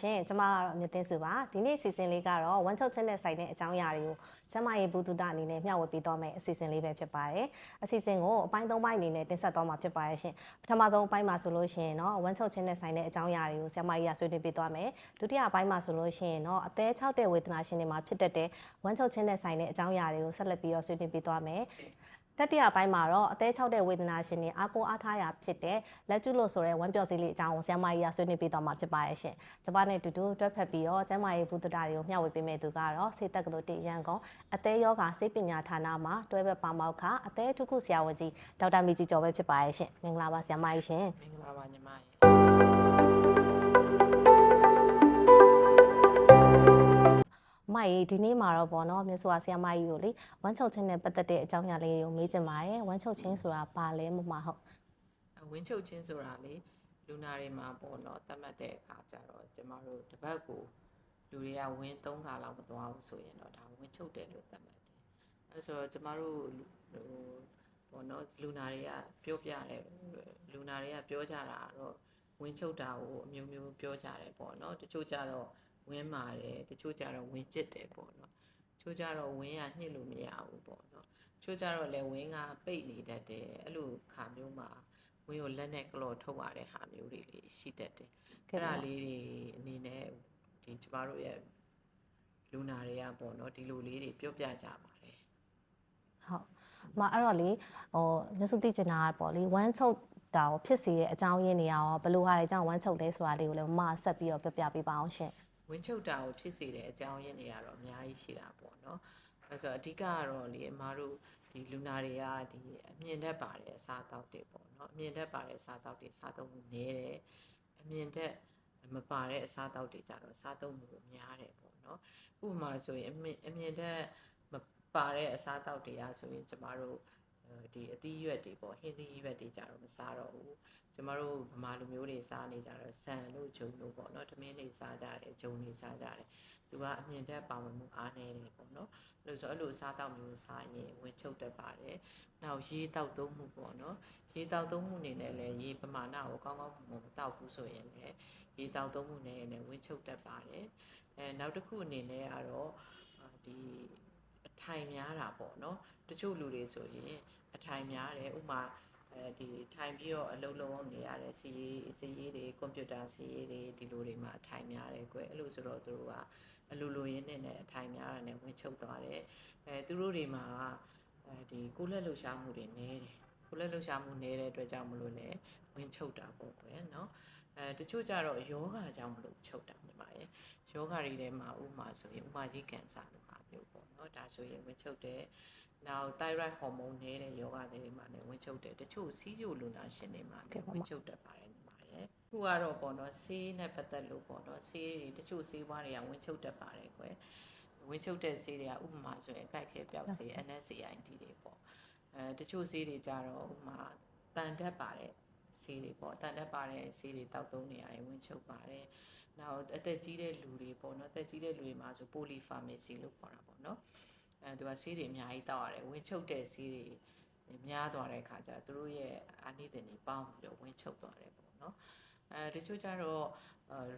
ရှင်ကျမကတော့မြတ်သိန်းစုပါဒီနေ့အစီအစဉ်လေးကတော့ဝမ်းချုပ်ခြင်းနဲ့ဆိုင်တဲ့အကြောင်းအရာတွေကိုကျမရဲ့ဘူတုဒအနေနဲ့မျှဝေပေးသွားမယ်အစီအစဉ်လေးပဲဖြစ်ပါတယ်အစီအစဉ်ကိုအပိုင်း၃ပိုင်းအနေနဲ့တင်ဆက်သွားမှာဖြစ်ပါတယ်ရှင်ပထမဆုံးအပိုင်းမှာဆိုလို့ရှိရင်တော့ဝမ်းချုပ်ခြင်းနဲ့ဆိုင်တဲ့အကြောင်းအရာတွေကိုကျမကြီးကဆွေးနွေးပေးသွားမယ်ဒုတိယအပိုင်းမှာဆိုလို့ရှိရင်တော့အသေး6တဲ့ဝေဒနာရှင်တွေမှာဖြစ်တတ်တဲ့ဝမ်းချုပ်ခြင်းနဲ့ဆိုင်တဲ့အကြောင်းအရာတွေကိုဆက်လက်ပြီးတော့ဆွေးနွေးပေးသွားမယ်တတိယပိုင်းမှာတော့အသေး6တဲ့ဝေဒနာရှင်တွေအားကိုးအားထားရာဖြစ်တဲ့လက်ကျုလို့ဆိုတဲ့ဝမ်းပျော်စေးလေးအကြောင်းကိုဆရာမကြီးကဆွေးနွေးပေးသွားမှာဖြစ်ပါတယ်ရှင်။ကျမနဲ့အတူတူတွဲဖက်ပြီးတော့ကျမရဲ့ဘုဒ္ဓတာတွေကိုမျှဝေပေးမယ့်သူကတော့စေတက္ကသိုလ်တရန်ကုန်အသေးယောဂဆေးပညာဌာနမှာတွဲဘက်ပါမောက္ခအသေးထုခုဆရာဝန်ကြီးဒေါက်တာမီကြီးကျော်ပဲဖြစ်ပါတယ်ရှင်။မင်္ဂလာပါဆရာမကြီးရှင်။မင်္ဂလာပါညီမရေမိုင်ဒီနေ့မှာတော့ပေါ့နော်မြတ်စွာဆရာမကြီးကိုလေဝမ်းချုပ်ခြင်းနဲ့ပတ်သက်တဲ့အကြောင်းအရာလေးကိုမေးချင်ပါတယ်ဝမ်းချုပ်ခြင်းဆိုတာဘာလဲမမဟုတ်ဝမ်းချုပ်ခြင်းဆိုတာလေလူနာတွေမှာပေါ့နော်သတ်မှတ်တဲ့အခါကျတော့ကျမတို့တစ်ပတ်ကိုလူတွေကဝင်း3ခါလောက်မသွားဘူးဆိုရင်တော့ဒါဝမ်းချုပ်တယ်လို့သတ်မှတ်တယ်အဲဆိုတော့ကျမတို့ပေါ့နော်လူနာတွေကပြောကြတာတော့ဝမ်းချုပ်တာကိုအမျိုးမျိုးပြောကြတယ်ပေါ့နော်တချို့ကြတော့ဝင်းမာတယ်တချို့ကြတော့ဝင်းကျစ်တယ်ပေါ့နော်တချို့ကြတော့ဝင်းကညှစ်လို့မရဘူးပေါ့နော်တချို့ကြတော့လည်းဝင်းကပိတ်နေတတ်တယ်အဲ့လိုခါမျိုးမှာဝင်းကိုလက်နဲ့ကလော်ထုတ်ရတဲ့ဟာမျိုးတွေရှိတတ်တယ်အဲ့ဒါလေးတွေအနေနဲ့ဒီကျမတို့ရဲ့လူနာတွေကပေါ့နော်ဒီလိုလေးတွေပြောပြကြပါတယ်ဟုတ်မအဲ့တော့လေမြတ်စုသိချင်တာပေါ့လေဝမ်းချုပ်တာကိုဖြစ်စေတဲ့အကြောင်းရင်းတွေရောဘယ်လိုဟာတွေကြောင့်ဝမ်းချုပ်လဲဆိုတာလေးကိုလည်းမဆက်ပြီးတော့ပြပေးပါအောင်ရှင်ဝင်းချုပ်တာကိုဖြစ်စေတဲ့အကြောင်းရင်းတွေကတော့အများကြီးရှိတာပေါ့နော်အဲဆိုအဓိကကတော့လေအမားတို့ဒီလူနာတွေကဒီအမြင်တက်ပါတဲ့အစားအသောက်တွေပေါ့နော်အမြင်တက်ပါတဲ့အစားအသောက်တွေစားသုံးမှုနည်းတယ်အမြင်တက်မပါတဲ့အစားအသောက်တွေကြတော့စားသုံးမှုများတယ်ပေါ့နော်ဥပမာဆိုရင်အမြင်တက်မပါတဲ့အစားအသောက်တွေကဆိုရင်ကျမတို့ဒီအသီးရွက်တွေပေါ့ဟင်းသီးရွက်တွေကြတော့မစားတော့ဘူးကျမတို့ဗမာလူမျိုးတွေစားနေကြတော့ဆန်လို့ဂျုံလို့ပေါ့နော်ထမင်းတွေစားကြတယ်ဂျုံတွေစားကြတယ်သူကအမြင်တက်ပါဝင်မှုအားနေတယ်ပေါ့နော်လို့ဆိုအဲ့လိုစားတောက်မျိုးစားရင်ဝင်ချုပ်တတ်ပါတယ်နောက်ရေတောက်သုံးမှုပေါ့နော်ရေတောက်သုံးမှုအနေနဲ့လည်းရေပမာဏကိုကောင်းကောင်းမတောက်ဘူးဆိုရင်လည်းရေတောက်သုံးမှုနဲ့လည်းဝင်ချုပ်တတ်ပါတယ်နောက်တစ်ခုအနေနဲ့ကတော့ဒီအထိုင်များတာပေါ့နော်တချို့လူတွေဆိုရင်အထိုင်များတယ်ဥမာဒီထိုင်ပြီးတော့အလုပ်လုပ်နေရတဲ့စီရေးတွေကွန်ပျူတာစီရေးတွေဒီလိုတွေမှာအထိုင်များတယ်ကွယ်အဲ့လိုဆိုတော့သူတို့ကအလိုရင်းနဲ့အထိုင်များတာနဲ့ဝင်ချုပ်သွားတယ်သူတို့တွေမှာဒီကိုယ်လက်လှူရှားမှုတွေနည်းတယ်ကိုယ်လက်လှူရှားမှုနည်းတဲ့အတွက်ကြောင့်မလို့လည်းဝင်ချုပ်တာပေါ့ကွယ်နော်တချို့ကြတော့ယောဂကြောင့်မလို့ချုပ်တာညီမရဲ့ယောဂတွေထဲမှာဥမာဆိုရင်ဥမာကြီးကင်ဆာလိုဟာမျိုးပေါ့နော်ဒါဆိုရင်ဝင်ချုပ်တယ်နောက် thyroid hormone နည်းတဲ့ယောဂတွေမှာလည်းဝင်ချုပ်တယ်တချို့စီးကျိုလူနာရှင်တွေမှာလည်းဝင်ချုပ်တတ်ပါတယ်ညီမရဲ့ခုကတော့ပေါ့နော်ဆေးနဲ့ပတ်သက်လို့ပေါ့နော်ဆေးတွေတချို့ဆေးဝါးတွေကဝင်ချုပ်တတ်ပါတယ်ကွယ်ဝင်ချုပ်တဲ့ဆေးတွေကဥပမာဆိုရင်အကိုက်ခဲပြောက်ဆေး NSAID တွေပေါ့တချို့ဆေးတွေကြတော့ဥပမာတန်တက်ပါတယ်ဆေးတွေပေါ့တန်တက်ပါတယ်ဆေးတွေတောက်သုံးနေရရင်ဝင်ချုပ်ပါတယ်နောက်အသက်ကြီးတဲ့လူတွေပေါ့နော်အသက်ကြီးတဲ့လူတွေမှာဆို polypharmacy လို့ခေါ်တာပေါ့နော်သူကဆေးတွေအများကြီးတောက်ရတယ်ဝင်ချုပ်တဲ့ဆေးတွေများသွားတဲ့အခါကျသူတို့ရဲ့အာနိသင်တွေပေါင်းပြီးတော့ဝင်ချုပ်သွားတယ်ပေါ့နော်တချို့ကျတော့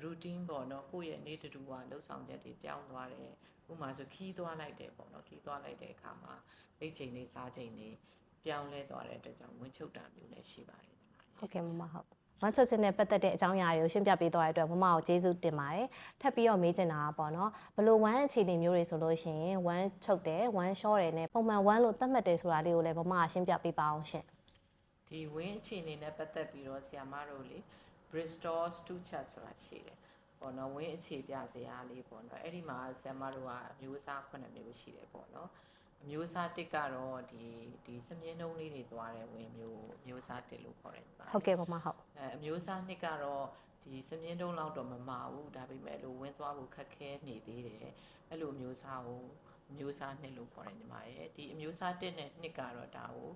routine ပေါ့နော်ကိုယ့်ရဲ့နေ့တူတူကလှုပ်ဆောင်ချက်တွေပြောင်းသွားတယ်ဥပမာဆိုခီးသွားလိုက်တယ်ပေါ့နော်ခီးသွားလိုက်တဲ့အခါမှာအိတ်ချိန်တွေစားချိန်တွေပြောင်းလဲသွားတဲ့အတွက်ကြောင့်ဝင်ချုပ်တာမျိုးလည်းရှိပါတယ်ဟုတ်ကဲ့မမဟုတ်ဝမ်းချုပ်ခြင်းနဲ့ပတ်သက်တဲ့အကြောင်းအရာတွေကိုရှင်းပြပေးသွားတဲ့အတွက်မမကိုကျေးဇူးတင်ပါတယ်ထပ်ပြီးတော့မေးချင်တာပေါ့နော်ဘလို့ဝမ်းအခြေအနေမျိုးတွေဆိုလို့ရှိရင်ဝမ်းချုပ်တယ်ဝမ်းလျှောတယ်နဲ့ပုံမှန်ဝမ်းလို့သတ်မှတ်တယ်ဆိုတာလေးကိုလည်းမမကရှင်းပြပေးပါအောင်ရှင်ဒီဝမ်းအခြေအနေနဲ့ပတ်သက်ပြီးတော့ဆရာမတို့လေ Bristol Stool Chart ဆိုတာရှိတယ်ပေါ့နော်ဝင်းအခြေပြစရာလေးပေါ့နော်အဲ့ဒီမှာဆရာမတို့ကအမျိုးအစား9မျိုးရှိတယ်ပေါ့နော်အမျိုးအစား1ကတော့ဒီစမြင်းနှုံးလေးတွေသွားတဲ့ဝင်းမျိုးအစား1လို့ခေါ်တယ်ဟုတ်ကဲ့ပါမဟုတ်အမျိုးအစား2ကတော့ဒီစမြင်းနှုံးလောက်တော့မမာဘူးဒါပေမဲ့လို့ဝင်းသွားဖို့ခက်ခဲနေသေးတယ်အဲ့လိုအမျိုးအစားကိုအမျိုးအစား2လို့ခေါ်တယ်ညီမရဲ့ဒီအမျိုးအစား1နဲ့2ကတော့ဒါကို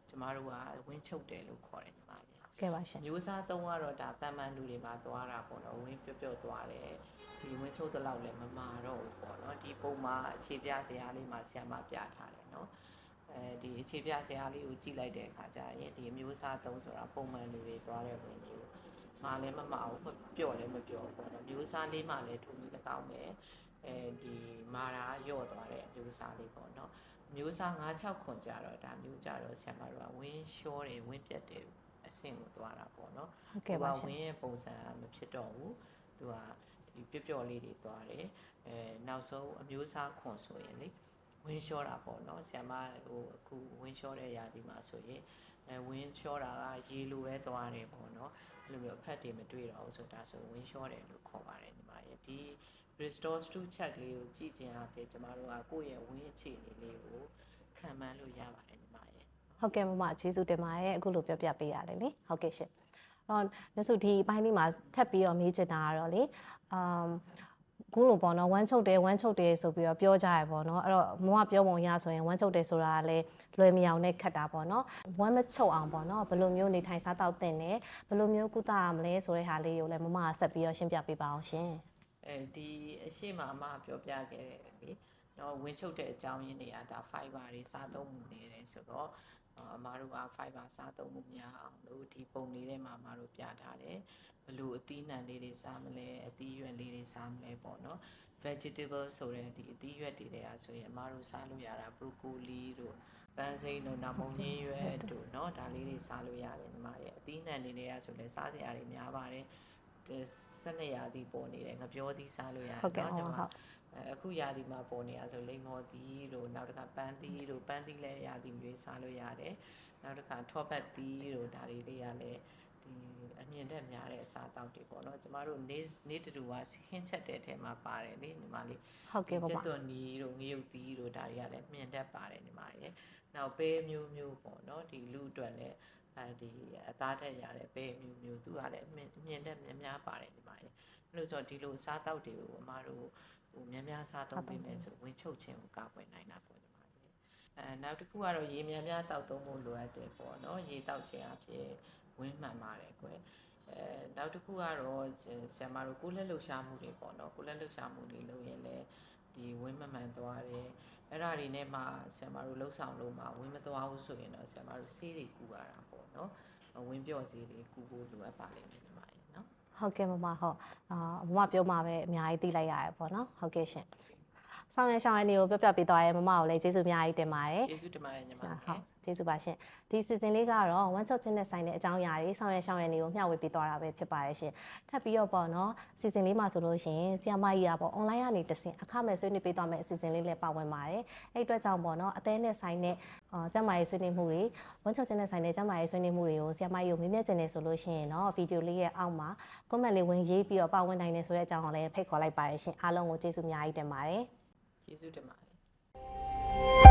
ကျမတို့ကဝင်းချုပ်တယ်လို့ခေါ်တယ်ညီမရဲ့ကဲပါရှင်မျိုးစား3ကတော့ဒါတာမန်လူတွေမှာသွားတာပေါ့နော်ဝင်းပြော့သွားတယ်ဒီဝင်းချုပ်တလောက်လည်းမမာတော့ဘူးပေါ့နော်ဒီပုံမှာအခြေပြစရာလေးမှာဆရာမပြထားတယ်နော်ဒီအခြေပြစရာလေးကိုကြည့်လိုက်တဲ့အခါကျရင်ဒီမျိုးစား3ဆိုတာပုံမှန်လူတွေသွားတဲ့ဝင်းမျိုး မာလည်းမမအောင်ပျော့လည်းမပျော့ပေါ့နော်မျိုးစားလေးမှလည်းထုံပြီး၎င်းပဲဒီမာရာရော့သွားတဲ့အမျိုးစားလေးပေါ့နော်မျိုးစား9-6ခွန်ကြတော့ဒါမျိုးကြတော့ဆရာမတို့ကဝင်းလျှောတယ်ဝင်းပြတ်တယ်အဆင့်ကိုသွားတာပေါ့နော်ဝင်းရဲ့ပုံစံမဖြစ်တော့ဘူးသူကဒီပျော့လေးတွေသွားတယ်နောက်ဆုံးအမျိုးစားခွန်ဆိုရင်လေဝင်းလျှောတာပေါ့နော်ဆရာမဟိုအခုဝင်းလျှောတဲ့ຢာဒီမှာဆိုရင်ဝင်းလျှောတာကရေလိုပဲသွားတယ်ပေါ့နော်အဲ့လိုမျိုးအဖက်တွေမတွေ့တော့ဘူးဆိုတာဆိုဝင်းလျှောတယ်လို့ခေါ်ပါတယ်ညီမရဲ့ဒီ restore to check လေးကိုကြည့်ခြင်းအပြင်ကျမတို့ကကိုယ့်ရဲ့ဝင်းအခြေအနေလေးကိုခံမှန်းလို့ရပါတယ်ညီမရဲ့ဟုတ်ကဲ့မကျေးဇူးတင်ပါတယ်အခုလိုပြောပြပေးရတယ်လေဟုတ်ကဲ့ရှင်မြတ်စုဒီအပိုင်းလေးမှာထပ်ပြီးတော့မေးချင်တာကတော့လေခုလိုပေါ့နော်ဝမ်းချုပ်တယ်ဆိုပြီးတော့ပြောကြရပေါ့နော်အဲ့တော့မမပြောပုံရဆိုရင်ဝမ်းချုပ်တယ်ဆိုတာကလည်းလွယ်မြောင်နဲ့ခတ်တာပေါ့နော်ဝမ်းမချုပ်အောင်ပေါ့နော်ဘယ်လိုမျိုးနေထိုင်စားတောက်တင်တယ်ဘယ်လိုမျိုးကုသရမလဲဆိုတဲ့ဟာလေးကိုလည်းမမကဆက်ပြီးတော့ရှင်းပြပေးပါအောင်ရှင်ဒီအရှိမအမပြောပြခဲ့တယ်လေနော်ဝင်းချုပ်တဲ့အကြောင်းရင်းတွေကဒါ fiber တွေစားသုံးမှုနေတယ်ဆိုတော့အမတို့က fiber စားသုံးမှုများအောင်လို့ဒီပုံလေးထဲမှာအမတို့ပြထားတယ်ဘလို့အသီးနှံလေးတွေစားမလဲအသီးရွက်လေးတွေစားမလဲပေါ့နော် vegetable ဆိုတဲ့ဒီအသီးရွက်တွေတွေကဆိုရင်အမတို့စားလို့ရတာ broccoli တို့ပန်းစိမ်းတို့နောက်မုံညင်းရွက်တို့เนาะဒါလေးတွေစားလို့ရတယ်ညီမရဲ့အသီးနှံတွေတွေကဆိုလဲစားစရာတွေများပါတယ်12ရာသီပေါ်နေတယ်ငပြောသီးစားလို့ရတယ်เนาะညီမအခုရာသီမှာပေါ်နေတာဆိုလိမ္မော်သီးတို့နောက်တစ်ခါပန်းသီးတို့ပန်းသီးလည်းရာသီမျိုးစားလို့ရတယ်နောက်တစ်ခါထောပတ်သီးတို့ဒါလေးတွေကလည်းဒီအမြင့်တက်များတဲ့အစားအသောက်တွေပေါ့နော်ကျမတို့နေ့တူကဟင်းချက်တဲ့အထဲမှာပါတယ်လေညီမလေးဟုတ်ကဲ့ပါကျက်သွန်နီတို့ငရုတ်သီးတို့ဒါတွေကလည်းမြင့်တက်ပါတယ်ညီမရဲ့နောက်ပဲမျိုးပေါ့နော်ဒီလူအတွက်လည်းဒီအသားထက်ရတဲ့ပဲမျိုးသူကလည်းမြင့်တက်များပါတယ်ညီမရဲ့အဲ့လိုဆိုဒီလိုအစားအသောက်တွေကိုအမတို့ဟိုများစားသုံးပေးမယ်ဆိုဝင်ချုပ်ခြင်းကိုကာကွယ်နိုင်တာပေါ့ညီမရဲ့နောက်တစ်ခုကတော့ရေများတောက်သုံးဖို့လိုအပ်တယ်ပေါ့နော်ရေတောက်ခြင်းအဖြစ်ဝင်းမှန်ပါတယ်ကွယ်နောက်တစ်ခုကတော့ဆရာမတို့ကိုယ်လက်လှူရှာမှုတွေပေါ့နော်ကိုယ်လက်လှူရှာမှုတွေလုပ်ရင်လည်းဒီဝင်းမှန်သွားတယ်အဲ့ဒါတွေနဲ့မှဆရာမတို့လှုပ်ဆောင်လို့မှဝင်းမသွားဘူးဆိုရင်တော့ဆရာမတို့ဆေးတွေကူရတာပေါ့နော်ဝင်းပြော့ဆေးတွေကူဖို့လိုအပ်ပါလိမ့်မယ်ညီမရေနော်ဟုတ်ကဲ့မမဟုတ်မမပြောမှာပဲအများကြီးသိလိုက်ရတယ်ပေါ့နော်ဟုတ်ကဲ့ရှင်ဆောင်ရန်နေကိုပြပေးသွားရဲမမကိုလည်းကျေးဇူးအများကြီးတင်ပါတယ်ကျေးဇူးတင်ပါတယ်ညီမဟုတ်ကျေးဇူးပါရှင်ဒီစီစဉ်လေးကတော့ဝမ်းချုပ်ခြင်းနဲ့ဆိုင်တဲ့အကြောင်းအရာတွေဆောင်ရန်နေကိုမျှဝေပေးသွားတာပဲဖြစ်ပါတယ်ရှင်ထပ်ပြီးတော့ပေါ့နော်စီစဉ်လေးမှာဆိုလို့ရှိရင်ဆီယမကြီးကပေါ့ online ကနေတဆင့်အခမဲ့ဆွေးနွေးပေးသွားမယ့်အစီအစဉ်လေးလည်းပါဝင်ပါတယ်အဲ့အတွက်ကြောင့်ပေါ့နော်အသေးနဲ့ဆိုင်တဲ့ကျမရေးဆွေးနွေးမှုတွေဝမ်းချုပ်ခြင်းနဲ့ဆိုင်တဲ့ကျမရေးဆွေးနွေးမှုတွေကိုဆီယမကြီးကိုမေးမြန်းခြင်းနဲ့ဆိုလို့ရှိရင်တော့ဗီဒီယိုလေးရဲ့အောက်မှာ comment လေးဝင်ရေးပြီးတော့ပါဝင်နိုင်တယ်ဆိုတဲ့အကြောင်းကိုလည်းဖိတ်ခေါ်လိုက်ပါတယ်ရှင်အားလုံးကိုကျေးဇူးအများကြီးတင်ပါတယ်ကျေးဇူးတင်ပါတယ်